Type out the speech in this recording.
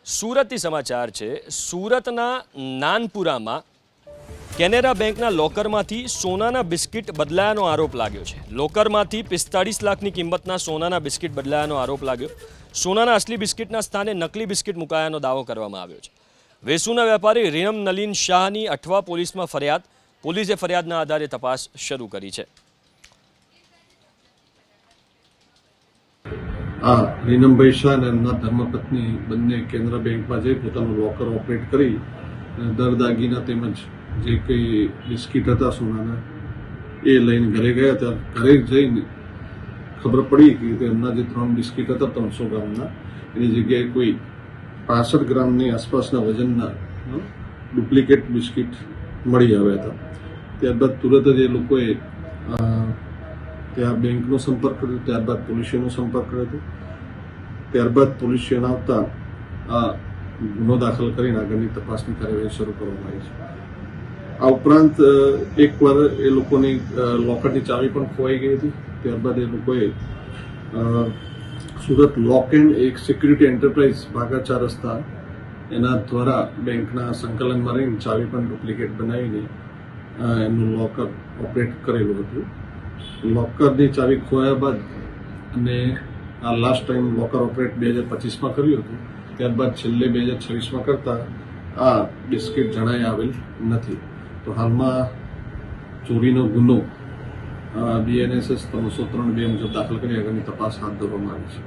સુરતથી સમાચાર છે। સુરતના નાનપુરામાં કેનેરા બેંકના લોકરમાંથી સોનાના બિસ્કિટ બદલાયાનો આરોપ લાગ્યો છે। લોકરમાંથી 45 લાખની કિંમતના સોનાના બિસ્કિટ બદલાયાનો આરોપ લાગ્યો। સોનાના અસલી બિસ્કિટના સ્થાને નકલી બિસ્કિટ મુકાયાનો દાવો કરવામાં આવ્યો છે। વેસુના વેપારી રીનમ નલીન શાહની અઠવા પોલીસમાં ફરિયાદ। પોલીસે ફરિયાદના આધારે તપાસ શરૂ કરી છે। રીનમભાઈ શાહ અને એમના ધર્મપત્ની બંને કેનરા બેંકમાં જઈ પોતાનું લોકર ઓપરેટ કરી દર દાગીના તેમજ જે કંઈ બિસ્કિટ હતા સોનાના એ લઈને ઘરે ગયા। ત્યારે ઘરે જઈને ખબર પડી કે એમના જે 3 બિસ્કિટ હતા 300 ગ્રામના એની જગ્યાએ કોઈ 65 ગ્રામની આસપાસના વજનના ડુપ્લિકેટ બિસ્કિટ મળી આવ્યા હતા। ત્યારબાદ તુરત જ એ લોકોએ ત્યાં બેંકનો સંપર્ક કર્યો, ત્યારબાદ પોલીસનો સંપર્ક કર્યો। ત્યારબાદ પોલીસ જણાવતા આ ગુનો દાખલ કરીને આગળની તપાસની કાર્યવાહી શરૂ કરવામાં આવી છે। આ ઉપરાંત એકવાર એ લોકોની લોકરની ચાવી પણ ખોવાઈ ગઈ હતી। ત્યારબાદ એ લોકોએ સુરત લોક એન્ડ એક સિક્યુરિટી એન્ટરપ્રાઇઝ ભાગા 4 રસ્તા એના દ્વારા બેંકના સંકલનમાં રહીને ચાવી પણ ડુપ્લિકેટ બનાવીને એમનું લોકર ઓપરેટ કરેલું હતું। લોકરની ચાવી ખોયા બાદ અને આ લાસ્ટ ટાઈમ લોકર ઓપરેટ 2025માં કર્યું હતું। ત્યારબાદ છેલ્લે 2026માં કરતા આ બિસ્કિટ જણાઈ આવેલ નથી। તો હાલમાં ચોરીનો ગુનો BNSS 303(2) મુજબ દાખલ કરી આગળની તપાસ હાથ ધરવામાં આવી છે।